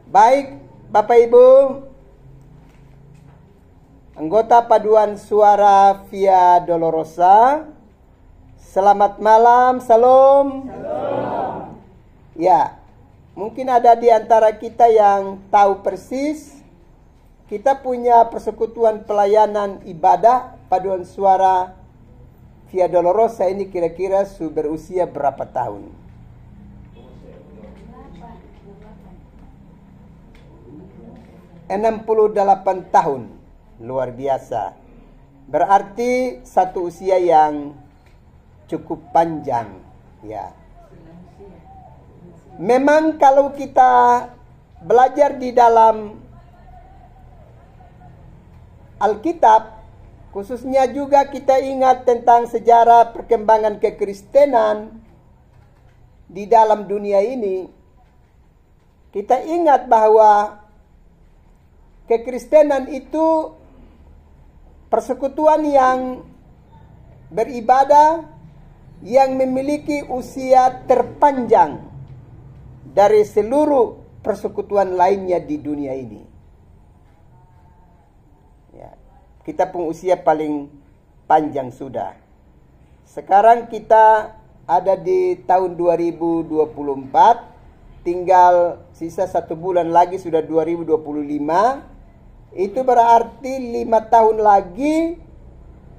Baik, Bapak Ibu, anggota paduan suara Via Dolorosa, selamat malam, salam. Ya, mungkin ada di antara kita yang tahu persis, kita punya persekutuan pelayanan ibadah paduan suara Via Dolorosa ini kira-kira berusia berapa tahun? 68 tahun, luar biasa. Berarti satu usia yang cukup panjang, ya. Memang kalau kita belajar di dalam Alkitab, khususnya juga kita ingat tentang sejarah perkembangan kekristenan di dalam dunia ini, kita ingat bahwa kekristenan itu persekutuan yang beribadah yang memiliki usia terpanjang dari seluruh persekutuan lainnya di dunia ini. Ya, kita pun usia paling panjang sudah. Sekarang kita ada di tahun 2024, tinggal sisa 1 bulan lagi sudah 2025. Itu berarti 5 tahun lagi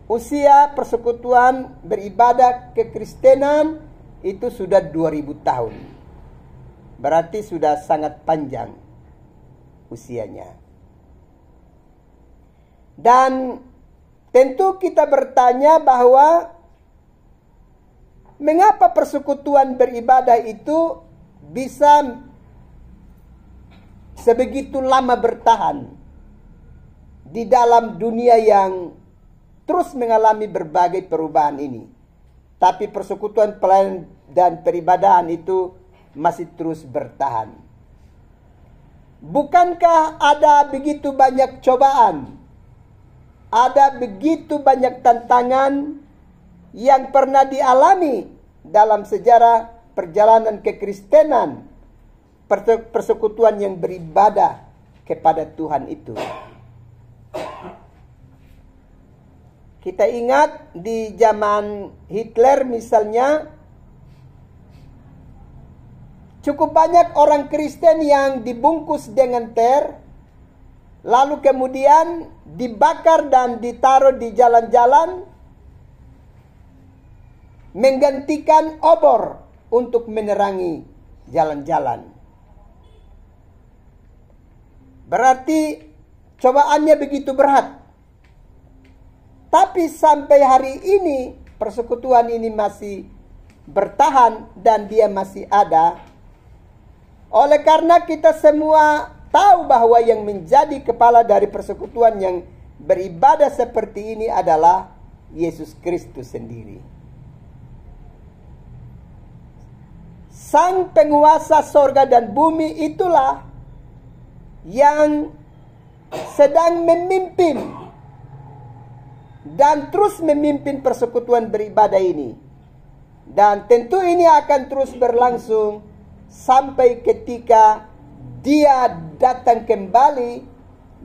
usia persekutuan beribadah kekristenan itu sudah 2000 tahun. Berarti sudah sangat panjang usianya. Dan tentu kita bertanya bahwa mengapa persekutuan beribadah itu bisa sebegitu lama bertahan di dalam dunia yang terus mengalami berbagai perubahan ini. Tapi persekutuan pelayanan dan peribadahan itu masih terus bertahan. Bukankah ada begitu banyak cobaan? Ada begitu banyak tantangan yang pernah dialami dalam sejarah perjalanan kekristenan, persekutuan yang beribadah kepada Tuhan itu. Kita ingat di zaman Hitler misalnya, cukup banyak orang Kristen yang dibungkus dengan lalu kemudian dibakar dan ditaruh di jalan-jalan, menggantikan obor untuk menerangi jalan-jalan. Berarti cobaannya begitu berat. Tapi sampai hari ini persekutuan ini masih bertahan dan dia masih ada. Oleh karena kita semua tahu bahwa yang menjadi kepala dari persekutuan yang beribadah seperti ini adalah Yesus Kristus sendiri. Sang penguasa sorga dan bumi itulah yang sedang memimpin dan terus memimpin persekutuan beribadah ini. Dan tentu ini akan terus berlangsung sampai ketika Dia datang kembali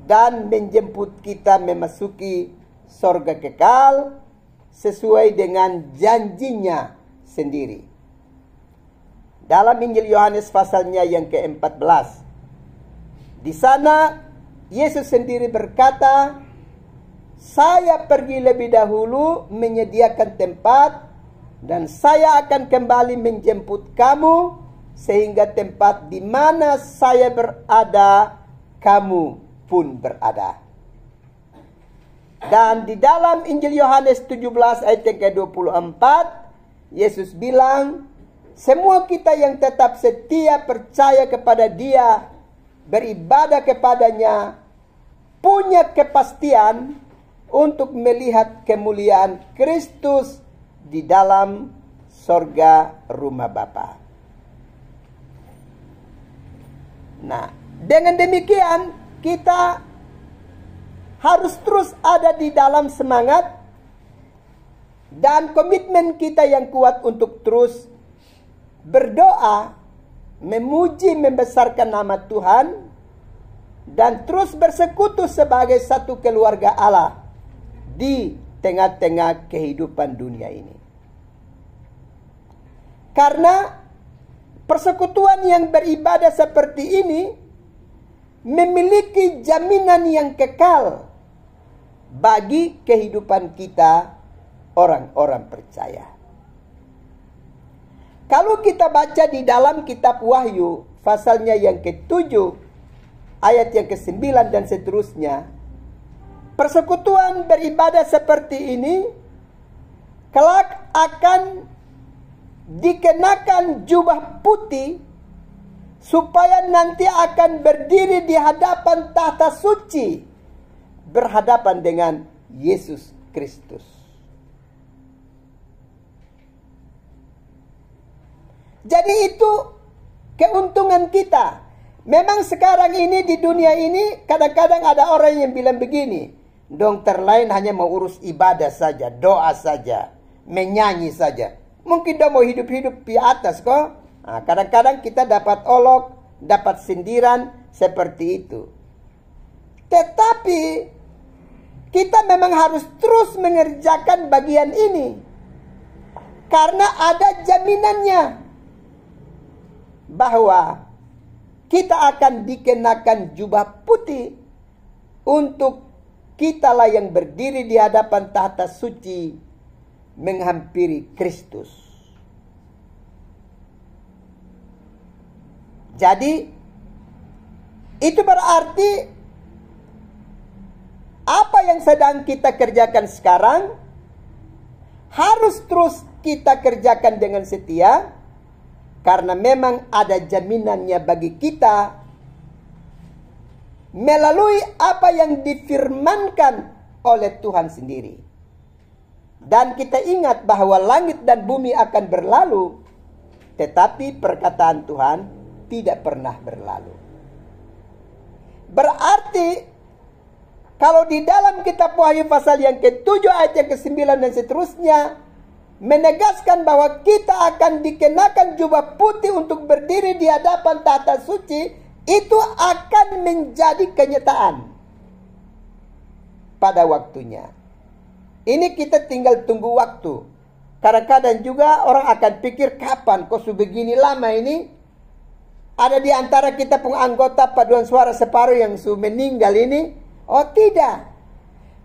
dan menjemput kita memasuki sorga kekal sesuai dengan janjinya sendiri. Dalam Injil Yohanes pasalnya yang ke-14, di sana Yesus sendiri berkata, "Saya pergi lebih dahulu menyediakan tempat, dan saya akan kembali menjemput kamu, sehingga tempat di mana saya berada, kamu pun berada." Dan di dalam Injil Yohanes 17 ayat yang ke-24, Yesus bilang, semua kita yang tetap setia percaya kepada Dia, beribadah kepadanya, punya kepastian untuk melihat kemuliaan Kristus di dalam sorga rumah Bapa. Nah, dengan demikian kita harus terus ada di dalam semangat dan komitmen kita yang kuat untuk terus berdoa, memuji, membesarkan nama Tuhan, dan terus bersekutu sebagai satu keluarga Allah di tengah-tengah kehidupan dunia ini. Karena persekutuan yang beribadah seperti ini memiliki jaminan yang kekal bagi kehidupan kita orang-orang percaya. Kalau kita baca di dalam kitab Wahyu pasalnya yang ke-7 ayat yang ke-9 dan seterusnya, persekutuan beribadah seperti ini kelak akan dikenakan jubah putih supaya nanti akan berdiri di hadapan tahta suci berhadapan dengan Yesus Kristus. Jadi itu keuntungan kita. Memang sekarang ini di dunia ini kadang-kadang ada orang yang bilang begini, dokter lain hanya mau urus ibadah saja, doa saja, menyanyi saja. Mungkin dia mau hidup-hidup di atas kok. Nah, kadang-kadang kita dapat olok, dapat sindiran seperti itu. Tetapi kita memang harus terus mengerjakan bagian ini. Karena ada jaminannya bahwa kita akan dikenakan jubah putih untuk kitalah yang berdiri di hadapan tahta suci menghampiri Kristus. Jadi itu berarti apa yang sedang kita kerjakan sekarang harus terus kita kerjakan dengan setia, karena memang ada jaminannya bagi kita melalui apa yang difirmankan oleh Tuhan sendiri. Dan kita ingat bahwa langit dan bumi akan berlalu, tetapi perkataan Tuhan tidak pernah berlalu. Berarti kalau di dalam kitab Wahyu pasal yang ke-7 ayat yang ke-9 dan seterusnya menegaskan bahwa kita akan dikenakan jubah putih untuk berdiri di hadapan tahta suci, itu akan menjadi kenyataan pada waktunya. Ini kita tinggal tunggu waktu. Kadang-kadang juga orang akan pikir, kapan kok sebegini lama ini? Ada di antara kita pun anggota paduan suara separuh yang sudah meninggal ini? Oh tidak.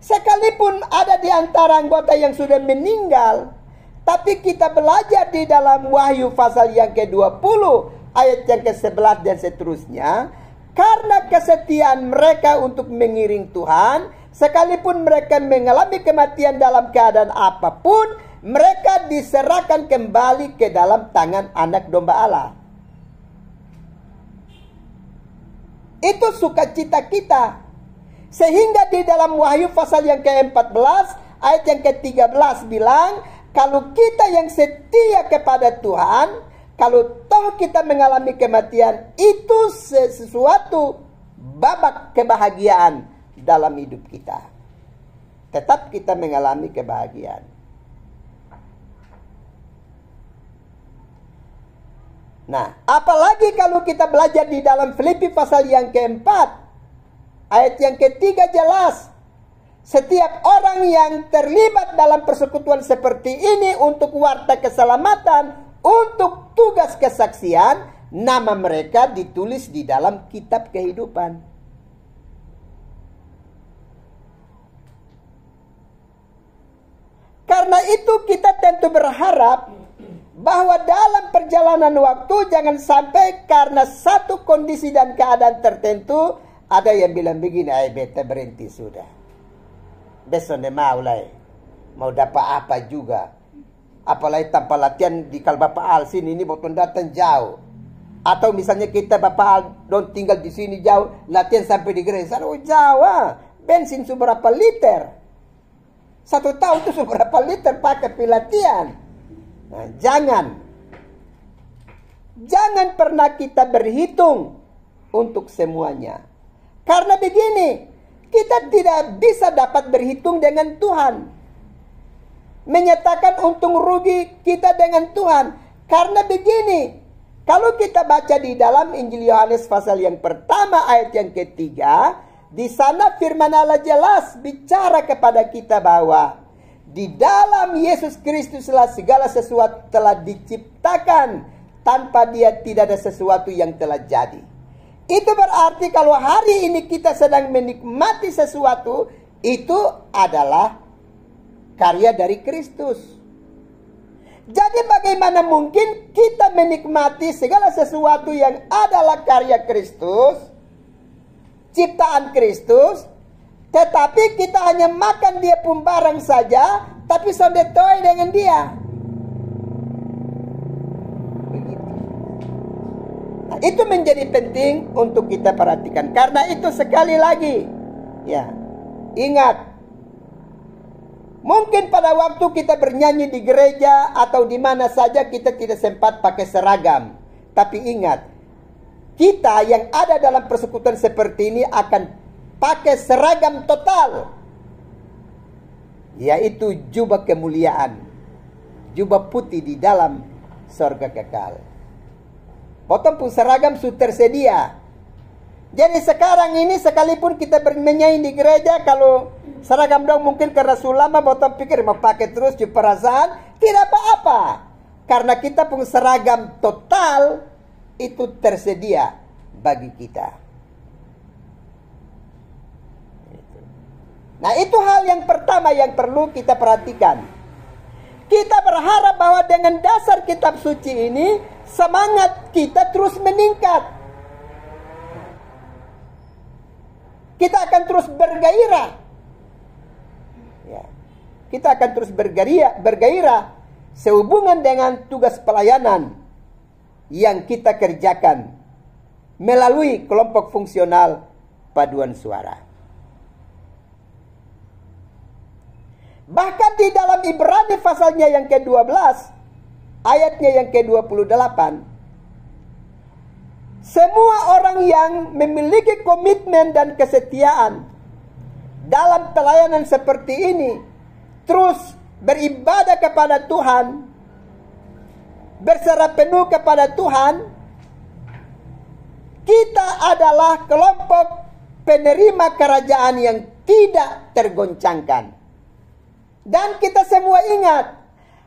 Sekalipun ada di antara anggota yang sudah meninggal, tapi kita belajar di dalam Wahyu pasal yang ke-20 ayat yang ke-11 dan seterusnya, karena kesetiaan mereka untuk mengiring Tuhan, sekalipun mereka mengalami kematian dalam keadaan apapun, mereka diserahkan kembali ke dalam tangan anak domba Allah. Itu sukacita kita. Sehingga di dalam Wahyu pasal yang ke-14 ayat yang ke-13 bilang, kalau kita yang setia kepada Tuhan, kalau toh kita mengalami kematian, itu sesuatu babak kebahagiaan dalam hidup kita. Tetap kita mengalami kebahagiaan. Nah, apalagi kalau kita belajar di dalam Filipi pasal yang ke-4 ayat yang ke-3 jelas, setiap orang yang terlibat dalam persekutuan seperti ini untuk warta keselamatan, untuk tugas kesaksian, nama mereka ditulis di dalam kitab kehidupan. Karena itu kita tentu berharap bahwa dalam perjalanan waktu jangan sampai karena satu kondisi dan keadaan tertentu ada yang bilang begini, beta berhenti sudah. Besok mau dapat apa juga. Apalagi tanpa latihan di kal Bapak Al sini ini mau datang jauh. Atau misalnya kita Bapak Al don't tinggal di sini jauh, latihan sampai di gereja, oh jauh. Bensin seberapa liter? 1 tahun itu seberapa liter pakai pelatihan. Nah, jangan pernah kita berhitung untuk semuanya. Karena begini, kita tidak bisa dapat berhitung dengan Tuhan. Menyatakan untung rugi kita dengan Tuhan. Karena begini, Kalau kita baca di dalam Injil Yohanes pasal yang pertama ayat yang ketiga, di sana firman Allah jelas bicara kepada kita bahwa di dalam Yesus Kristuslah segala sesuatu telah diciptakan, tanpa Dia tidak ada sesuatu yang telah jadi. Itu berarti kalau hari ini kita sedang menikmati sesuatu, itu adalah karya dari Kristus. Jadi bagaimana mungkin kita menikmati segala sesuatu yang adalah karya Kristus, ciptaan Kristus, tetapi kita hanya makan dia pun barang saja, tapi sondetoy dengan dia. Begitu. Nah, itu menjadi penting untuk kita perhatikan. Karena itu sekali lagi, ya, ingat, mungkin pada waktu kita bernyanyi di gereja atau di mana saja kita tidak sempat pakai seragam. Tapi ingat, kita yang ada dalam persekutuan seperti ini akan pakai seragam total. Yaitu jubah kemuliaan. Jubah putih di dalam sorga kekal. Potong pun seragam sudah tersedia. Jadi sekarang ini sekalipun kita bernyanyi di gereja, kalau seragam dong mungkin karena sulama botol pikir mau pakai terus di perasaan, tidak apa-apa. Karena kita pun seragam total itu tersedia bagi kita. Nah, itu hal yang pertama yang perlu kita perhatikan. Kita berharap bahwa dengan dasar kitab suci ini semangat kita terus meningkat. Kita akan terus bergairah. Ya. Kita akan terus bergairah sehubungan dengan tugas pelayanan yang kita kerjakan melalui kelompok fungsional paduan suara. Bahkan di dalam Ibrani pasalnya yang ke-12, ayatnya yang ke-28, semua orang yang memiliki komitmen dan kesetiaan dalam pelayanan seperti ini, terus beribadah kepada Tuhan, berserah penuh kepada Tuhan, kita adalah kelompok penerima kerajaan yang tidak tergoncangkan. Dan kita semua ingat,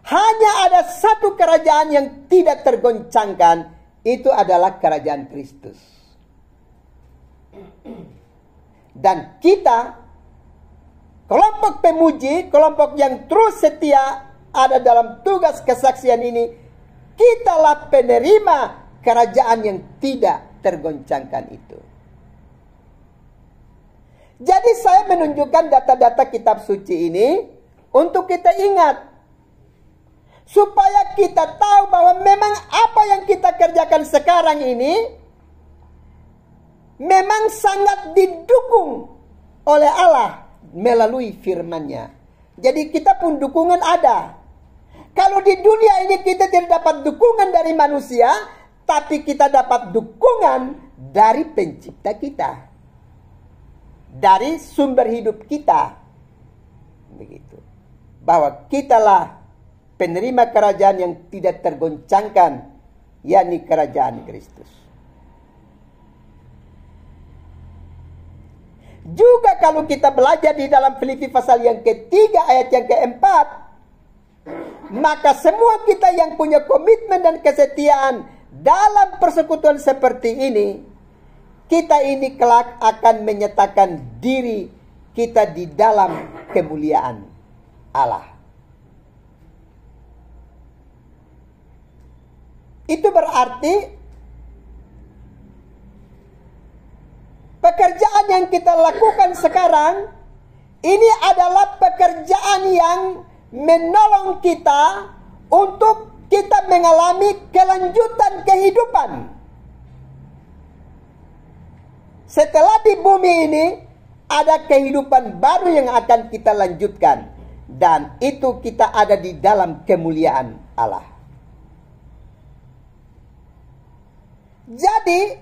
hanya ada satu kerajaan yang tidak tergoncangkan, itu adalah kerajaan Kristus. Dan kita, kelompok pemuji, kelompok yang terus setia ada dalam tugas kesaksian ini, kitalah penerima kerajaan yang tidak tergoncangkan itu. Jadi saya menunjukkan data-data kitab suci ini untuk kita ingat, supaya kita tahu bahwa memang apa yang kita kerjakan sekarang ini memang sangat didukung oleh Allah melalui firman-Nya. Jadi kita pun dukungan ada. Kalau di dunia ini kita tidak dapat dukungan dari manusia, tapi kita dapat dukungan dari pencipta kita, dari sumber hidup kita. Begitu. Bahwa kitalah penerima kerajaan yang tidak tergoncangkan, yakni kerajaan Kristus. Juga kalau kita belajar di dalam Filipi pasal yang ketiga ayat yang keempat, maka semua kita yang punya komitmen dan kesetiaan dalam persekutuan seperti ini, kita ini kelak akan menyatakan diri kita di dalam kemuliaan Allah. Itu berarti pekerjaan yang kita lakukan sekarang ini adalah pekerjaan yang menolong kita untuk kita mengalami kelanjutan kehidupan. Setelah di bumi ini ada kehidupan baru yang akan kita lanjutkan, dan itu kita ada di dalam kemuliaan Allah. Jadi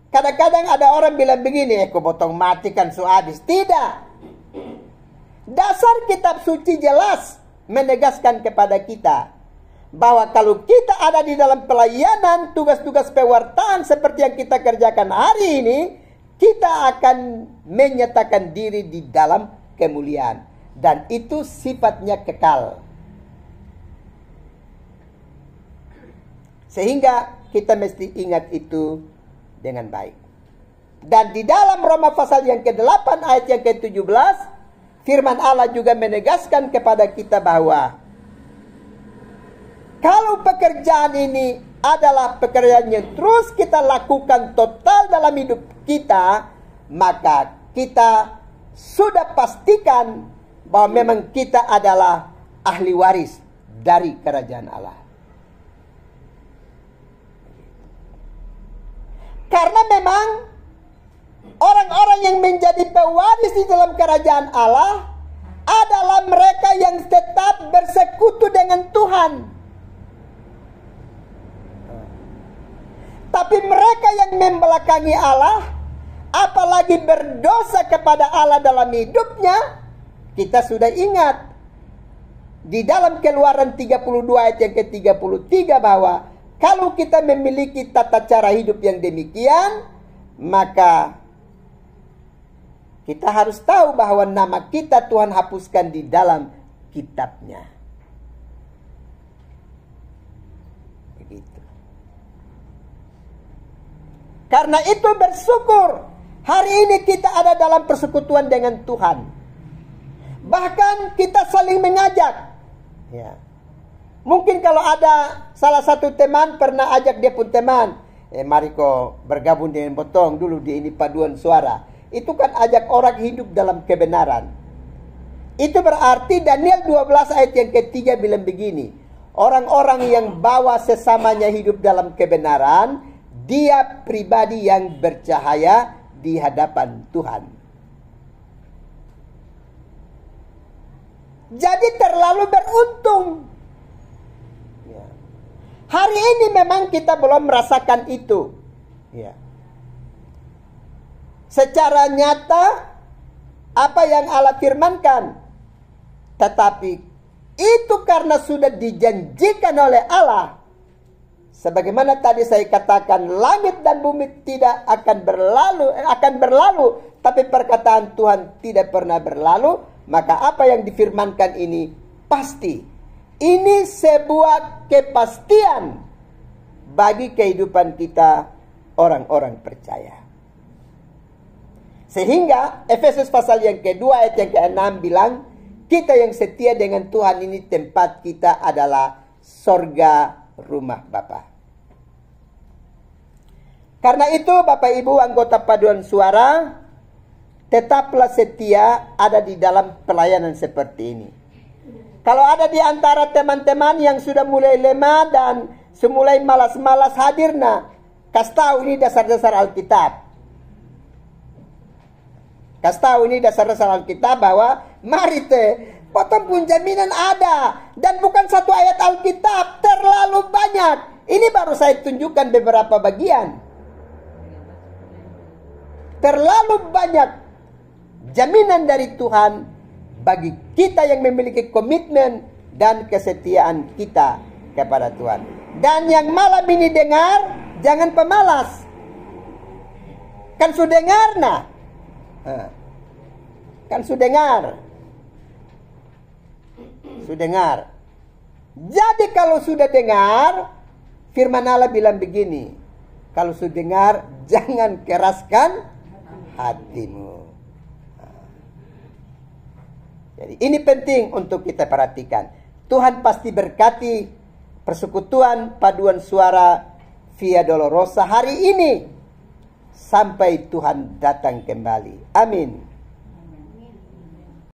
kadang-kadang ada orang bilang begini, aku potong mati kan so habis. Tidak. Dasar kitab suci jelas menegaskan kepada kita bahwa kalau kita ada di dalam pelayanan, tugas-tugas pewartaan seperti yang kita kerjakan hari ini, kita akan menyatakan diri di dalam kemuliaan. Dan itu sifatnya kekal. Sehingga kita mesti ingat itu dengan baik. Dan di dalam Roma pasal yang ke-8 ayat yang ke-17, firman Allah juga menegaskan kepada kita bahwa kalau pekerjaan ini adalah pekerjaan yang terus kita lakukan total dalam hidup kita, maka kita sudah pastikan bahwa memang kita adalah ahli waris dari kerajaan Allah. Karena memang orang-orang yang menjadi pewaris di dalam kerajaan Allah adalah mereka yang tetap bersekutu dengan Tuhan. Tapi mereka yang membelakangi Allah, apalagi berdosa kepada Allah dalam hidupnya, kita sudah ingat di dalam Keluaran 32 ayat yang ke-33 bahwa kalau kita memiliki tata cara hidup yang demikian, maka kita harus tahu bahwa nama kita Tuhan hapuskan di dalam kitabnya. Begitu. Karena itu bersyukur hari ini kita ada dalam persekutuan dengan Tuhan. Bahkan kita saling mengajak. Ya. Mungkin kalau ada salah satu teman pernah ajak dia pun teman, mari kau bergabung dengan Botong dulu di ini paduan suara. Itu kan ajak orang hidup dalam kebenaran. Itu berarti Daniel 12 ayat yang ketiga bilang begini, orang-orang yang bawa sesamanya hidup dalam kebenaran, dia pribadi yang bercahaya di hadapan Tuhan. Jadi terlalu beruntung. Ya. Hari ini memang kita belum merasakan itu. Ya. Secara nyata apa yang Allah firmankan. Tetapi itu karena sudah dijanjikan oleh Allah. Sebagaimana tadi saya katakan, langit dan bumi tidak akan berlalu, tapi perkataan Tuhan tidak pernah berlalu. Maka apa yang difirmankan ini pasti. Ini sebuah kepastian bagi kehidupan kita orang-orang percaya. Sehingga Efesus pasal yang kedua ayat yang ke-6 bilang, kita yang setia dengan Tuhan ini tempat kita adalah sorga rumah Bapa. Karena itu Bapak Ibu anggota paduan suara, tetaplah setia ada di dalam pelayanan seperti ini. Kalau ada di antara teman-teman yang sudah mulai lemah dan semulai malas-malas hadir, kasih tahu ini dasar-dasar Alkitab. Kasih tahu ini dasar-dasar Alkitab bahwa mari potong pun jaminan ada. Dan bukan satu ayat Alkitab, terlalu banyak. Ini baru saya tunjukkan beberapa bagian. Terlalu banyak jaminan dari Tuhan bagi kita yang memiliki komitmen dan kesetiaan kita kepada Tuhan. Dan yang malam ini dengar, jangan pemalas. Kan sudah dengar kan sudah dengar. Sudah dengar. Jadi kalau sudah dengar, firman Allah bilang begini, kalau sudah dengar, jangan keraskan hatimu. Jadi ini penting untuk kita perhatikan. Tuhan pasti berkati persekutuan paduan suara Via Dolorosa hari ini sampai Tuhan datang kembali. Amin.